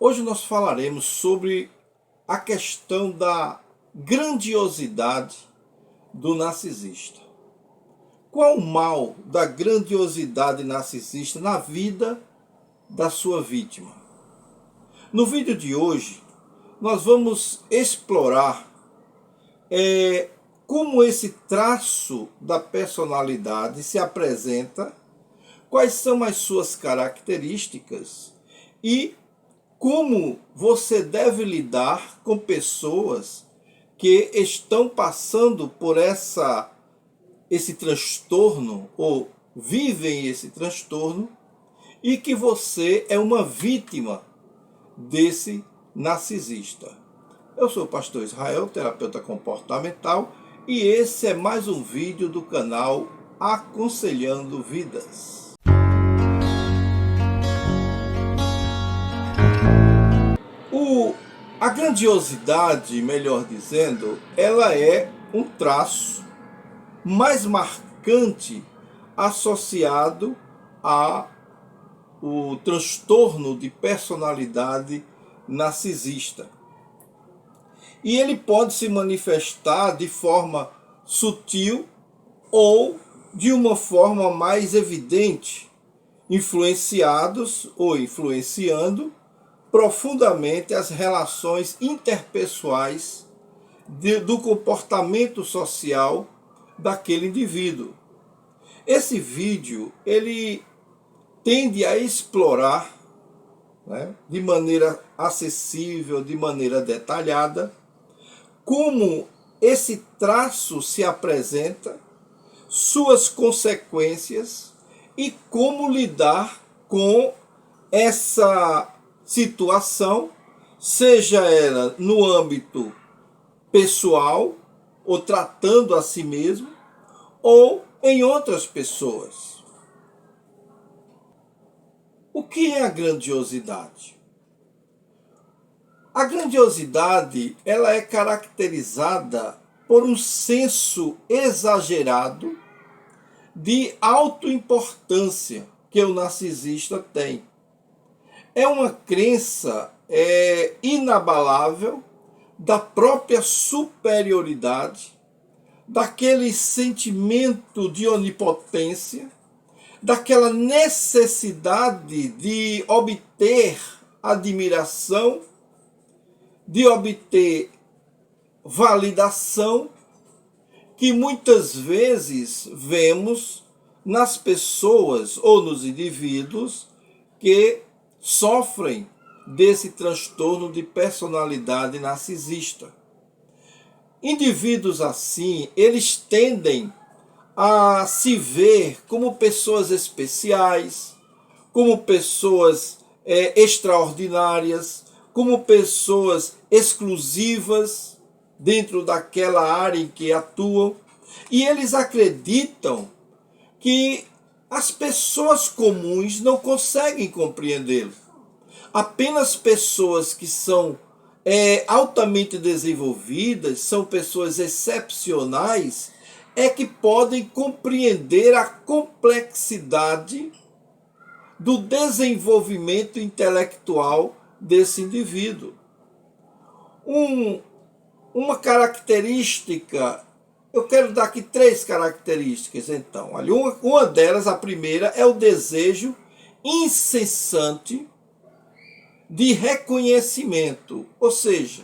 Hoje nós falaremos sobre a questão da grandiosidade do narcisista. Qual o mal da grandiosidade narcisista na vida da sua vítima? No vídeo de hoje, nós vamos explorar como esse traço da personalidade se apresenta, quais são as suas características e como você deve lidar com pessoas que estão passando por esse transtorno ou vivem esse transtorno e que você é uma vítima desse narcisista. Eu sou o pastor Israel, terapeuta comportamental, e esse é mais um vídeo do canal Aconselhando Vidas. A grandiosidade, melhor dizendo, ela é um traço mais marcante associado ao transtorno de personalidade narcisista. E ele pode se manifestar de forma sutil ou de uma forma mais evidente, influenciados ou influenciando profundamente as relações interpessoais do comportamento social daquele indivíduo. Esse vídeo ele tende a explorar, de maneira acessível, de maneira detalhada, como esse traço se apresenta, suas consequências e como lidar com essa situação, seja ela no âmbito pessoal, ou tratando a si mesmo, ou em outras pessoas. O que é a grandiosidade? A grandiosidade ela é caracterizada por um senso exagerado de autoimportância que o narcisista tem. É uma crença inabalável da própria superioridade, daquele sentimento de onipotência, daquela necessidade de obter admiração, de obter validação, que muitas vezes vemos nas pessoas ou nos indivíduos que sofrem desse transtorno de personalidade narcisista. Indivíduos assim, eles tendem a se ver como pessoas especiais, como pessoas extraordinárias, como pessoas exclusivas dentro daquela área em que atuam, e eles acreditam que as pessoas comuns não conseguem compreendê-lo. Apenas pessoas que são altamente desenvolvidas, são pessoas excepcionais, é que podem compreender a complexidade do desenvolvimento intelectual desse indivíduo. Uma característica, eu quero dar aqui 3 características então. Uma delas, a primeira, é o desejo incessante de reconhecimento, ou seja,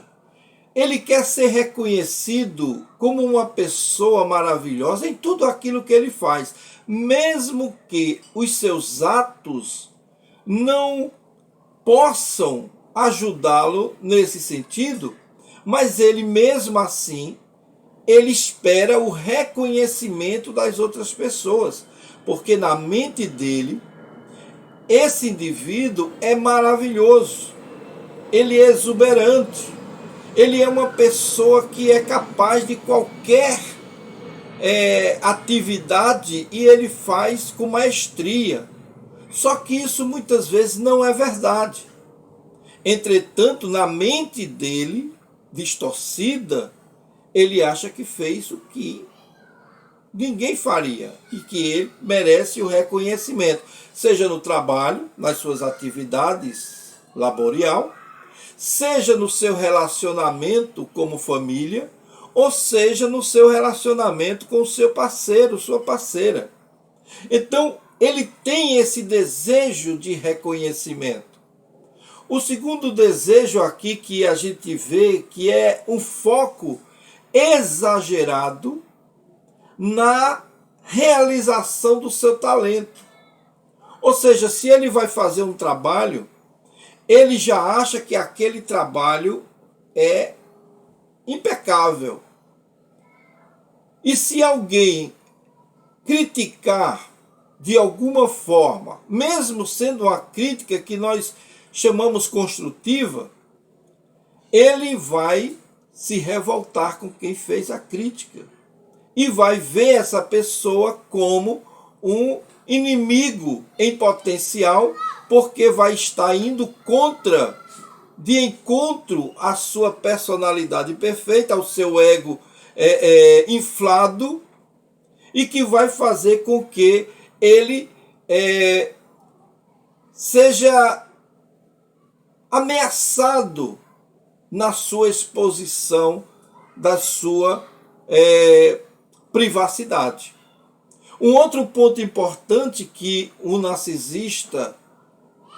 ele quer ser reconhecido como uma pessoa maravilhosa em tudo aquilo que ele faz, mesmo que os seus atos não possam ajudá-lo nesse sentido, mas ele mesmo assim, ele espera o reconhecimento das outras pessoas, porque na mente dele, esse indivíduo é maravilhoso, ele é exuberante, ele é uma pessoa que é capaz de qualquer atividade e ele faz com maestria. Só que isso muitas vezes não é verdade. Entretanto, na mente dele, distorcida, ele acha que fez o que ninguém faria e que ele merece o reconhecimento, seja no trabalho, nas suas atividades laboral, seja no seu relacionamento como família, ou seja no seu relacionamento com o seu parceiro, sua parceira. Então, ele tem esse desejo de reconhecimento. O segundo desejo aqui que a gente vê que é um foco exagerado na realização do seu talento. Ou seja, se ele vai fazer um trabalho, ele já acha que aquele trabalho é impecável. E se alguém criticar de alguma forma, mesmo sendo uma crítica que nós chamamos construtiva, ele vai se revoltar com quem fez a crítica e vai ver essa pessoa como um inimigo em potencial, porque vai estar indo de encontro à sua personalidade perfeita, ao seu ego inflado, e que vai fazer com que ele seja ameaçado na sua exposição da sua privacidade. Um outro ponto importante que o narcisista,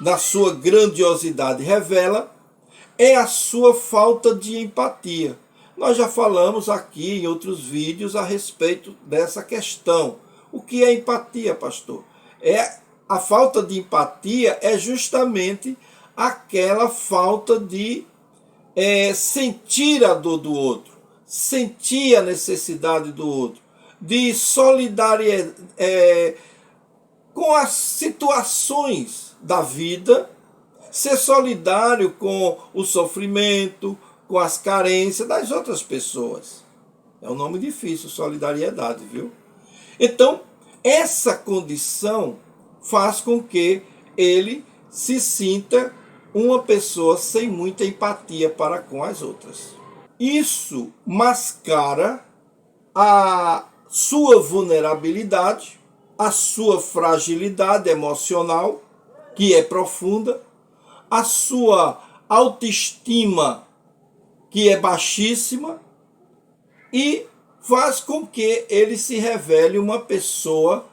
na sua grandiosidade, revela é a sua falta de empatia. Nós já falamos aqui em outros vídeos a respeito dessa questão. O que é empatia, pastor? A falta de empatia é justamente aquela falta de sentir a dor do outro, sentir a necessidade do outro, de solidariedade com as situações da vida, ser solidário com o sofrimento, com as carências das outras pessoas. É um nome difícil, solidariedade, viu? Então, essa condição faz com que ele se sinta uma pessoa sem muita empatia para com as outras. Isso mascara a sua vulnerabilidade, a sua fragilidade emocional, que é profunda, a sua autoestima, que é baixíssima, e faz com que ele se revele uma pessoa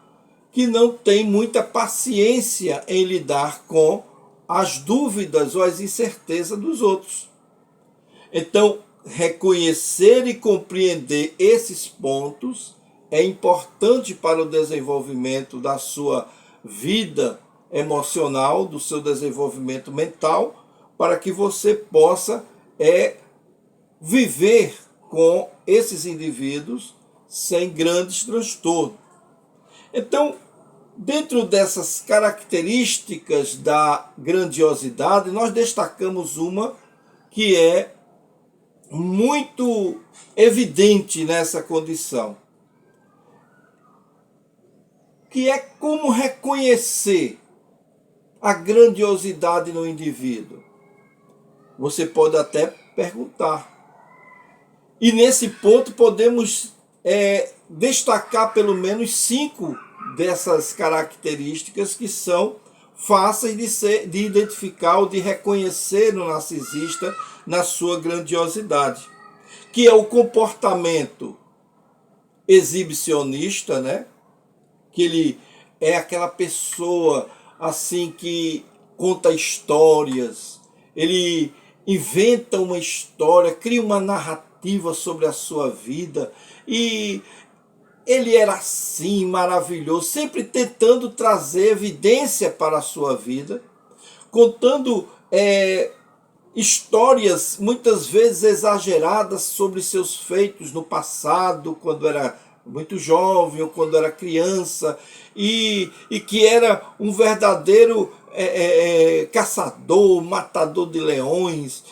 que não tem muita paciência em lidar com as dúvidas ou as incertezas dos outros. Então, reconhecer e compreender esses pontos é importante para o desenvolvimento da sua vida emocional, do seu desenvolvimento mental, para que você possa viver com esses indivíduos sem grandes transtornos. Então, dentro dessas características da grandiosidade, nós destacamos uma que é muito evidente nessa condição, que é como reconhecer a grandiosidade no indivíduo. Você pode até perguntar. E nesse ponto podemos destacar pelo menos 5 dessas características que são fáceis de identificar ou de reconhecer no narcisista na sua grandiosidade, que é o comportamento exibicionista, né? Que ele é aquela pessoa assim que conta histórias, ele inventa uma história, cria uma narrativa sobre a sua vida, e ele era assim, maravilhoso, sempre tentando trazer evidência para a sua vida, contando histórias muitas vezes exageradas sobre seus feitos no passado, quando era muito jovem ou quando era criança, e que era um verdadeiro caçador, matador de leões,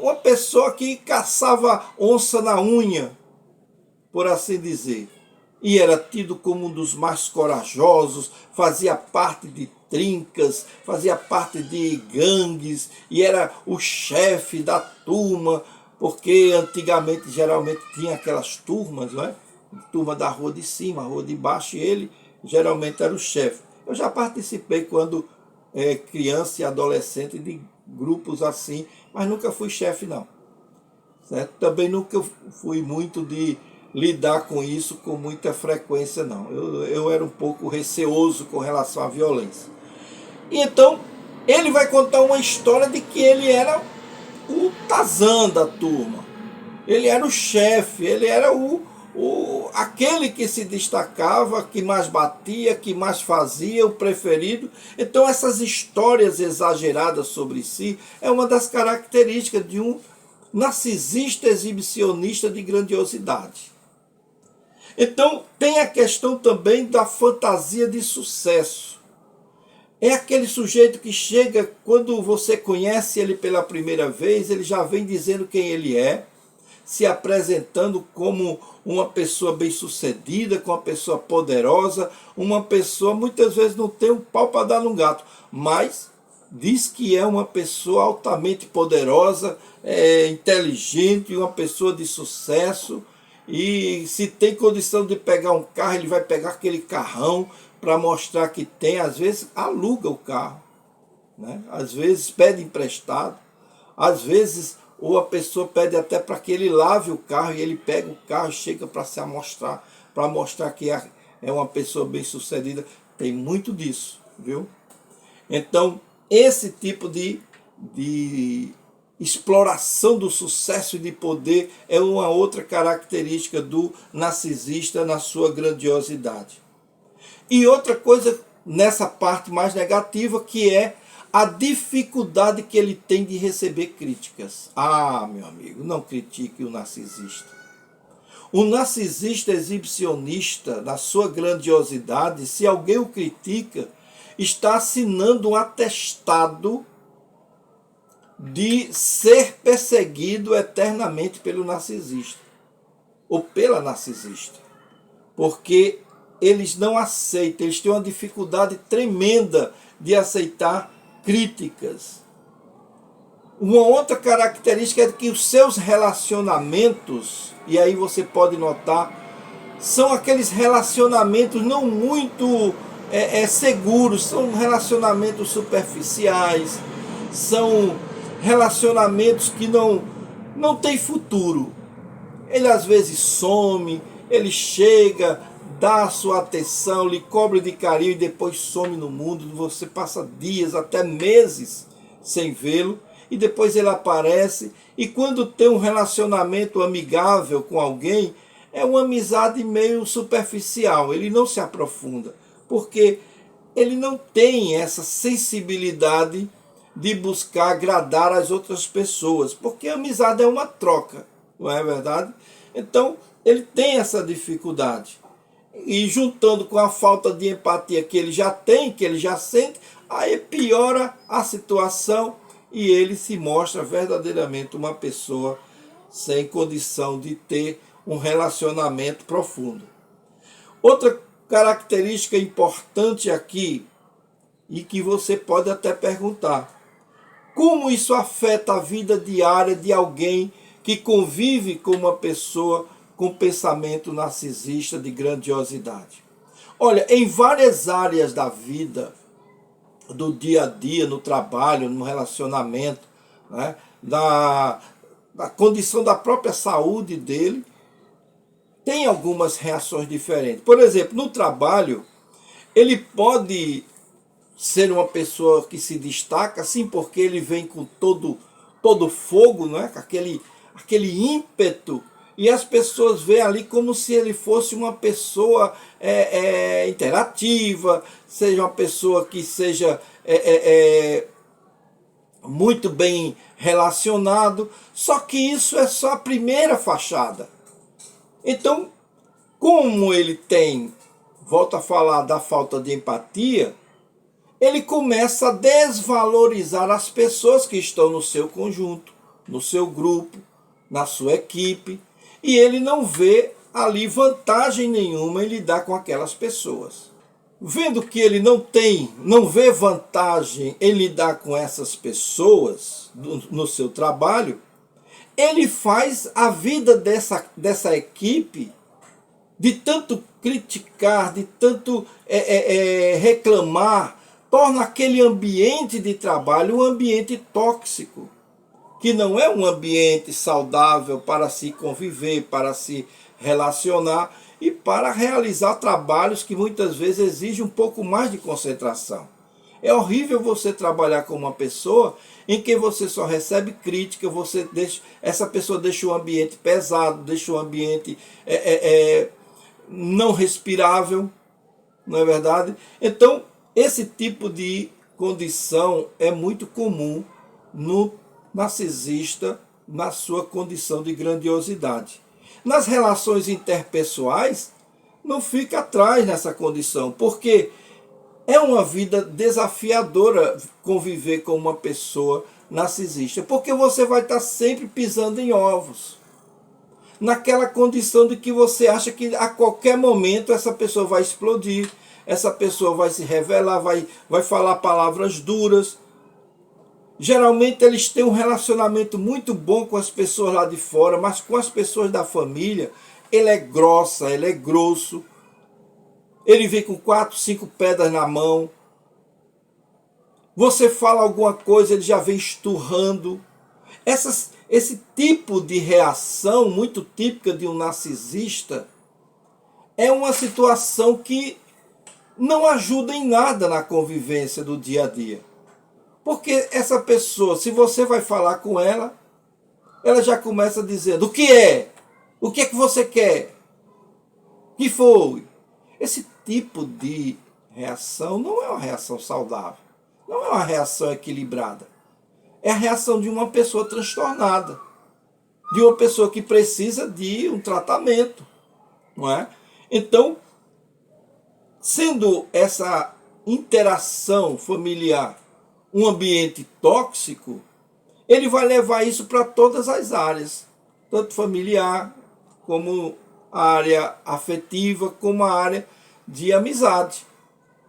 uma pessoa que caçava onça na unha, por assim dizer. E era tido como um dos mais corajosos, fazia parte de trincas, fazia parte de gangues, e era o chefe da turma, porque antigamente geralmente tinha aquelas turmas, não é? Turma da rua de cima, rua de baixo, e ele geralmente era o chefe. Eu já participei quando criança e adolescente de grupos assim, mas nunca fui chefe não, certo? Também nunca fui muito de lidar com isso com muita frequência não. Eu era um pouco receoso com relação à violência. E então ele vai contar uma história de que ele era o Tarzan da turma. Ele era o chefe, ele era aquele que se destacava, que mais batia, que mais fazia, o preferido. Então essas histórias exageradas sobre si é uma das características de um narcisista exibicionista de grandiosidade. Então tem a questão também da fantasia de sucesso. É aquele sujeito que chega, quando você conhece ele pela primeira vez, ele já vem dizendo quem ele é, se apresentando como uma pessoa bem-sucedida, como uma pessoa poderosa, uma pessoa, muitas vezes não tem um pau para dar num gato, mas diz que é uma pessoa altamente poderosa, inteligente, uma pessoa de sucesso, e se tem condição de pegar um carro, ele vai pegar aquele carrão para mostrar que tem. Às vezes aluga o carro, né? Às vezes pede emprestado, às vezes ou a pessoa pede até para que ele lave o carro, e ele pega o carro e chega para se amostrar, para mostrar que é uma pessoa bem-sucedida. Tem muito disso, viu? Então, esse tipo de exploração do sucesso e de poder é uma outra característica do narcisista na sua grandiosidade. E outra coisa nessa parte mais negativa, que é a dificuldade que ele tem de receber críticas. Ah, meu amigo, não critique o narcisista. O narcisista exibicionista, na sua grandiosidade, se alguém o critica, está assinando um atestado de ser perseguido eternamente pelo narcisista, ou pela narcisista. Porque eles não aceitam, eles têm uma dificuldade tremenda de aceitar críticas. Uma outra característica é que os seus relacionamentos, e aí você pode notar, são aqueles relacionamentos não muito seguros, são relacionamentos superficiais, são relacionamentos que não têm futuro. Ele às vezes some, ele chega, dá a sua atenção, lhe cobre de carinho e depois some no mundo. Você passa dias, até meses sem vê-lo, e depois ele aparece. E quando tem um relacionamento amigável com alguém, é uma amizade meio superficial, ele não se aprofunda, porque ele não tem essa sensibilidade de buscar agradar as outras pessoas, porque a amizade é uma troca, não é verdade? Então ele tem essa dificuldade. E juntando com a falta de empatia que ele já tem, que ele já sente, aí piora a situação e ele se mostra verdadeiramente uma pessoa sem condição de ter um relacionamento profundo. Outra característica importante aqui, e que você pode até perguntar: como isso afeta a vida diária de alguém que convive com uma pessoa com pensamento narcisista de grandiosidade? Olha, em várias áreas da vida, do dia a dia, no trabalho, no relacionamento, né, da condição da própria saúde dele, tem algumas reações diferentes. Por exemplo, no trabalho, ele pode ser uma pessoa que se destaca, sim, porque ele vem com todo fogo, não é? Com aquele ímpeto, e as pessoas veem ali como se ele fosse uma pessoa interativa, seja uma pessoa que seja muito bem relacionado. Só que isso é só a primeira fachada. Então, como ele tem, volto a falar da falta de empatia, ele começa a desvalorizar as pessoas que estão no seu conjunto, no seu grupo, na sua equipe, e ele não vê ali vantagem nenhuma em lidar com aquelas pessoas. Vendo que ele não vê vantagem em lidar com essas pessoas no seu trabalho, ele faz a vida dessa equipe, de tanto criticar, de tanto reclamar, torna aquele ambiente de trabalho um ambiente tóxico, que não é um ambiente saudável para se conviver, para se relacionar e para realizar trabalhos que muitas vezes exigem um pouco mais de concentração. É horrível você trabalhar com uma pessoa em que você só recebe crítica, essa pessoa deixa o ambiente pesado, deixa o ambiente não respirável, não é verdade? Então, esse tipo de condição é muito comum no narcisista, na sua condição de grandiosidade. Nas relações interpessoais, não fica atrás nessa condição, porque é uma vida desafiadora conviver com uma pessoa narcisista, porque você vai estar sempre pisando em ovos, naquela condição de que você acha que a qualquer momento essa pessoa vai explodir, essa pessoa vai se revelar, vai falar palavras duras. Geralmente eles têm um relacionamento muito bom com as pessoas lá de fora, mas com as pessoas da família, ele é grossa, ele é grosso. Ele vem com 4, 5 pedras na mão. Você fala alguma coisa, ele já vem esturrando. Esse tipo de reação, muito típica de um narcisista, é uma situação que não ajuda em nada na convivência do dia a dia. Porque essa pessoa, se você vai falar com ela, ela já começa dizendo: o que é? O que é que você quer? O que foi? Esse tipo de reação não é uma reação saudável, não é uma reação equilibrada. É a reação de uma pessoa transtornada, de uma pessoa que precisa de um tratamento, não é? Então, sendo essa interação familiar um ambiente tóxico, ele vai levar isso para todas as áreas, tanto familiar, como a área afetiva, como a área de amizade.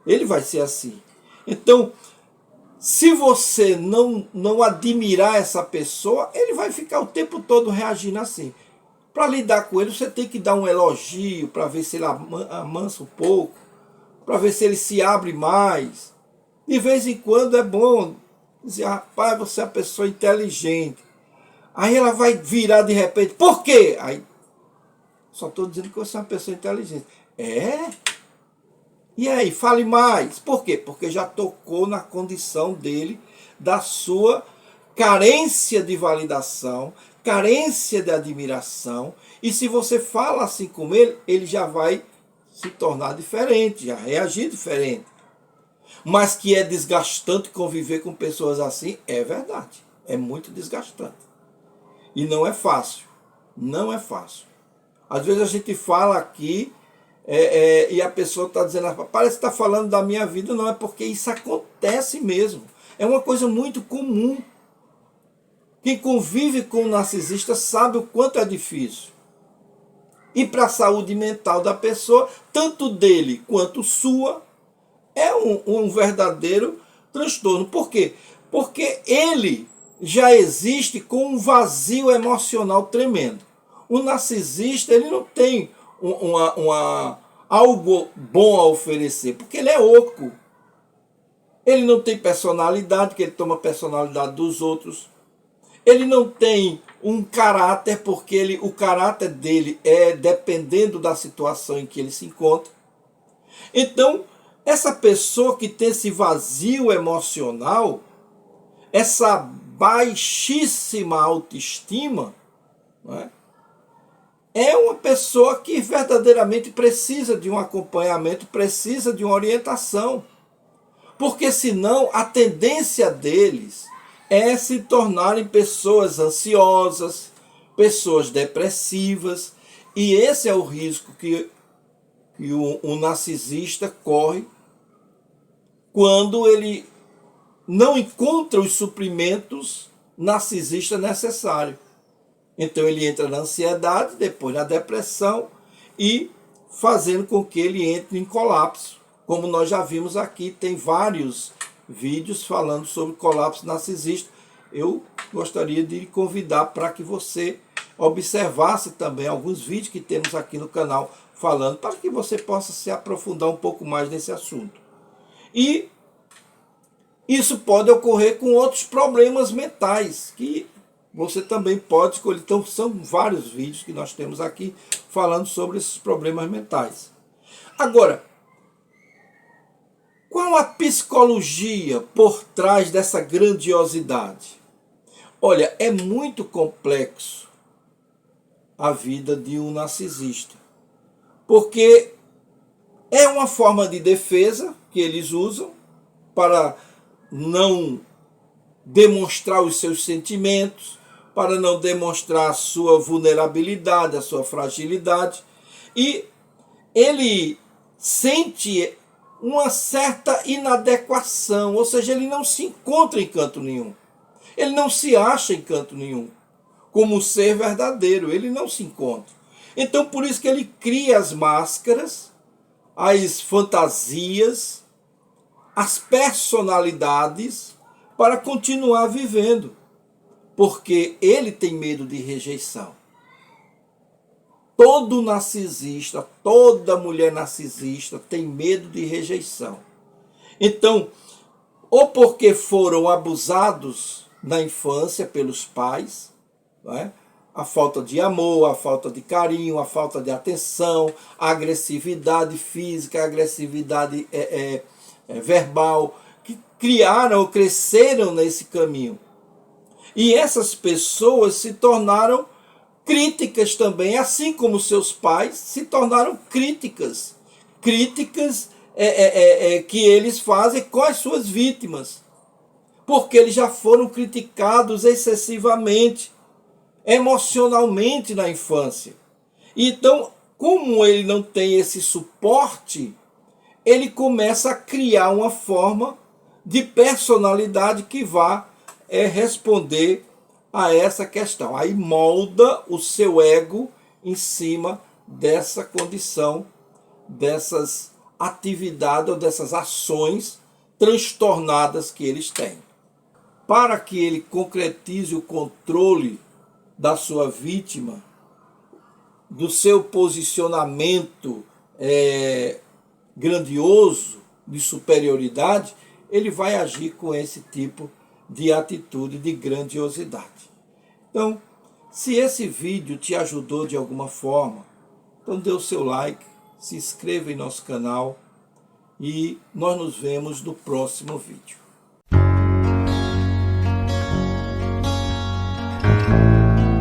Ele vai ser assim. Então, se você não admirar essa pessoa, ele vai ficar o tempo todo reagindo assim. Para lidar com ele, você tem que dar um elogio, para ver se ele amansa um pouco, para ver se ele se abre mais. De vez em quando é bom dizer: rapaz, você é uma pessoa inteligente. Aí ela vai virar de repente: por quê? Aí, só estou dizendo que você é uma pessoa inteligente. É? E aí, fale mais. Por quê? Porque já tocou na condição dele, da sua carência de validação, carência de admiração. E se você fala assim com ele, ele já vai se tornar diferente, já reagir diferente. Mas que é desgastante conviver com pessoas assim, é verdade. É muito desgastante. E não é fácil. Não é fácil. Às vezes a gente fala aqui e a pessoa está dizendo: parece que está falando da minha vida. Não, é porque isso acontece mesmo. É uma coisa muito comum. Quem convive com um narcisista sabe o quanto é difícil. E para a saúde mental da pessoa, tanto dele quanto sua, é um verdadeiro transtorno. Por quê? Porque ele já existe com um vazio emocional tremendo. O narcisista, ele não tem algo bom a oferecer, porque ele é oco. Ele não tem personalidade, porque ele toma a personalidade dos outros. Ele não tem um caráter, porque o caráter dele é dependendo da situação em que ele se encontra. Então, essa pessoa que tem esse vazio emocional, essa baixíssima autoestima, não é uma pessoa que verdadeiramente precisa de um acompanhamento, precisa de uma orientação. Porque senão a tendência deles é se tornarem pessoas ansiosas, pessoas depressivas. E esse é o risco que o narcisista corre quando ele não encontra os suprimentos narcisistas necessários. Então ele entra na ansiedade, depois na depressão e fazendo com que ele entre em colapso. Como nós já vimos aqui, tem vários vídeos falando sobre colapso narcisista. Eu gostaria de lhe convidar para que você observasse também alguns vídeos que temos aqui no canal falando, para que você possa se aprofundar um pouco mais nesse assunto. E Isso pode ocorrer com outros problemas mentais, que você também pode escolher. Então, são vários vídeos que nós temos aqui falando sobre esses problemas mentais. Agora, qual a psicologia por trás dessa grandiosidade? Olha, é muito complexo a vida de um narcisista, porque é uma forma de defesa que eles usam para não demonstrar os seus sentimentos, para não demonstrar a sua vulnerabilidade, a sua fragilidade, e ele sente uma certa inadequação, ou seja, ele não se encontra em canto nenhum. Ele não se acha em canto nenhum. Como ser verdadeiro, ele não se encontra. Então, por isso que ele cria as máscaras, as fantasias, as personalidades para continuar vivendo. Porque ele tem medo de rejeição. Todo narcisista, toda mulher narcisista tem medo de rejeição. Então, ou porque foram abusados na infância pelos pais, não é? A falta de amor, a falta de carinho, a falta de atenção, a agressividade física, a agressividade verbal, que criaram ou cresceram nesse caminho. E essas pessoas se tornaram críticas também, assim como seus pais se tornaram críticas. Críticas que eles fazem com as suas vítimas. Porque eles já foram criticados excessivamente, emocionalmente na infância. Então, como ele não tem esse suporte, ele começa a criar uma forma de personalidade que vá responder a essa questão. Aí molda o seu ego em cima dessa condição, dessas atividades ou dessas ações transtornadas que eles têm. Para que ele concretize o controle da sua vítima, do seu posicionamento grandioso, de superioridade, ele vai agir com esse tipo de atitude de grandiosidade. Então, se esse vídeo te ajudou de alguma forma, então dê o seu like, se inscreva em nosso canal e nós nos vemos no próximo vídeo.